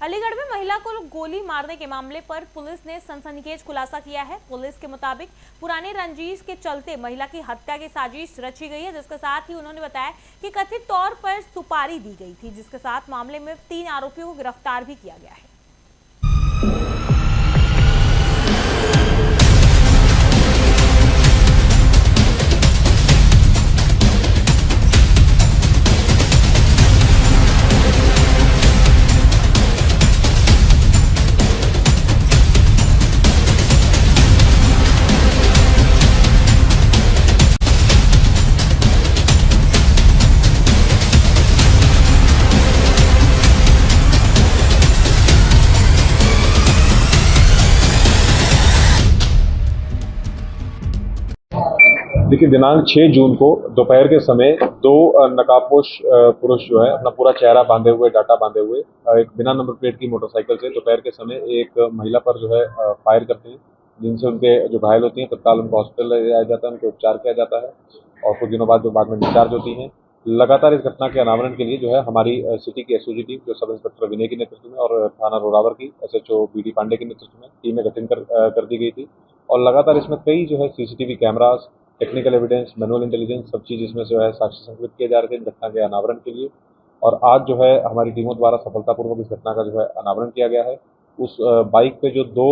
अलीगढ़ में महिला को गोली मारने के मामले पर पुलिस ने सनसनीखेज खुलासा किया है। पुलिस के मुताबिक पुराने रंजिश के चलते महिला की हत्या की साजिश रची गई है, जिसके साथ ही उन्होंने बताया कि कथित तौर पर सुपारी दी गई थी, जिसके साथ मामले में 3 आरोपियों को गिरफ्तार भी किया गया है। देखिए, दिनांक 6 जून को दोपहर के समय 2 नकाबपोश पुरुष जो है अपना पूरा चेहरा बांधे हुए, डाटा बांधे हुए, एक बिना नंबर प्लेट की मोटरसाइकिल से दोपहर के समय एक महिला पर जो है फायर करते हैं, जिनसे उनके जो घायल होती हैं तत्काल उनको हॉस्पिटल ले जाया जाता है, उनके उपचार किया जाता है और कुछ दिनों बाद जो बाद में डिस्चार्ज होती हैं। लगातार इस घटना के अनावरण के लिए जो है हमारी सिटी की एसओजी टीम, जो सब इंस्पेक्टर विनय के नेतृत्व में और थाना रोरावर की एसएचओ बीडी पांडे के नेतृत्व में टीमें गठन कर दी गई थी और लगातार इसमें कई जो है CCTV cameras, technical evidence, manual intelligence, सब चीज़ इसमें जो है साक्ष्य संकलित किए जा रहे थे घटना के अनावरण के लिए। और आज जो है हमारी टीमों द्वारा सफलतापूर्वक इस घटना का जो है अनावरण किया गया है। उस बाइक पे जो 2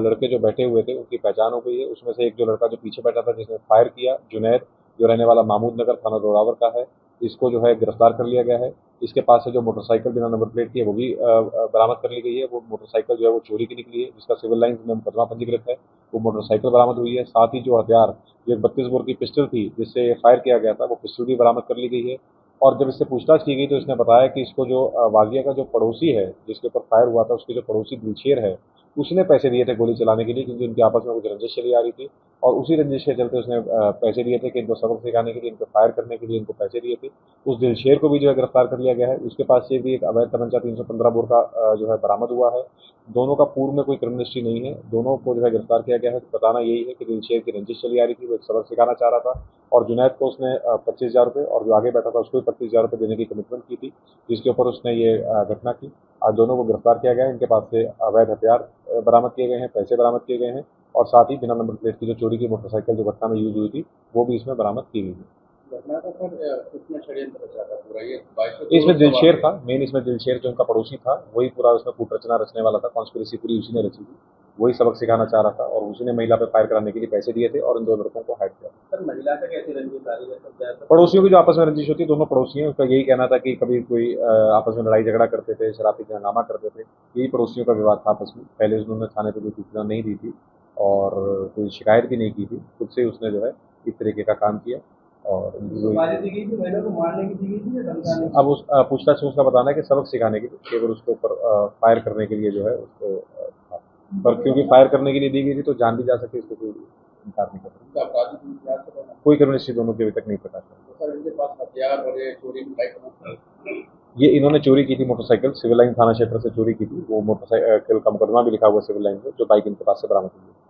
लड़के जो बैठे हुए थे उनकी पहचान हो गई है। उसमें से एक जो लड़का जो पीछे बैठा था जिसने फायर किया, जुनैद, जो रहने वाला महमूद नगर थाना रोरावर का है, इसको जो है गिरफ्तार कर लिया गया है। इसके पास से जो मोटरसाइकिल बिना नंबर प्लेट की है वो भी बरामद कर ली गई है। वो मोटरसाइकिल जो है वो चोरी की निकली है, जिसका सिविल लाइंस में मुकदमा पंजीकृत है। वो मोटरसाइकिल बरामद हुई है। साथ ही जो हथियार, जो एक 32 बोर की पिस्टल थी जिससे फायर किया गया था, वो पिस्टल भी बरामद कर ली गई है। और जब इससे पूछताछ की गई तो इसने बताया कि इसको जो वागिया का जो पड़ोसी है जिसके ऊपर फायर हुआ था, उसके जो पड़ोसी दिलशेर है, उसने पैसे दिए थे गोली चलाने के लिए, क्योंकि उनके आपस में कुछ रंजिश चली आ रही थी और उसी रंजिश के चलते उसने पैसे दिए थे कि इनको सबक सिखाने के लिए, इनको फायर करने के लिए इनको पैसे दिए थे। उस दिलशेर को भी जो है गिरफ्तार कर लिया गया है। उसके पास से भी एक अवैध तमंचा 315 बोर का जो है बरामद हुआ है। दोनों का पूर्व में कोई क्रिमिनल हिस्ट्री नहीं है। दोनों को जो है गिरफ्तार किया गया है। बताना यही है कि दिलशेर की रंजिश चली आ रही थी, वो एक सबक सिखाना चाह रहा था और जुनैद को उसने 25,000 रुपये और जो आगे बैठा था उसको भी 25,000 रुपये देने की कमिटमेंट की थी, जिसके ऊपर उसने ये घटना की। आज दोनों को गिरफ्तार किया गया है। इनके पास से अवैध हथियार बरामद किए गए हैं, पैसे बरामद किए गए हैं और साथ ही बिना नंबर प्लेट की जो चोरी की मोटरसाइकिल जो घटना में यूज हुई थी वो भी इसमें बरामद की गई है। घटना का सर कितना षड्यंत्र रचा था पूरा ये इसमें दिलशेर था मेन। इसमें दिलशेर जो उनका पड़ोसी था वही पूरा उसमें कूट रचना रचने वाला था। कॉन्स्पिरेसी पूरी उसी ने रची थी, वही सबक सिखाना चाह रहा था और उसी ने महिला पे फायर कराने के लिए पैसे दिए थे और इन 2 लड़कों को हाइड किया। सर महिला का कैसी रंजिश आ रही है? पड़ोसियों की जो आपस में रंजिश होती है, दोनों पड़ोसी हैं, उसका यही कहना था कि कभी कोई आपस में लड़ाई झगड़ा करते थे, शराब पी के हंगामा करते थे। यही पड़ोसियों का विवाद था आपस में। पहले उन्होंने थाने पर कोई सूचना नहीं दी थी और कोई शिकायत भी नहीं की थी। खुद से उसने जो है इस तरीके का काम किया और अब उस पूछताछ में उसका बताना है कि सबक सिखाने के लिए, केवल उसके ऊपर फायर करने के लिए जो है उसको पर क्योंकि फायर करने के लिए दी गई थी तो जान भी जा सके, इसको कोई इनकार नहीं कर सकता। कोई क्रिमिनल हिस्ट्री दोनों की अभी तक नहीं पता चला। ये इन्होंने चोरी की थी मोटरसाइकिल, सिविल लाइन थाना क्षेत्र से चोरी की थी। वो मोटरसाइकिल का मुकदमा भी लिखा हुआ सिविल लाइन में, जो बाइक इनके पास से बरामद हुई है।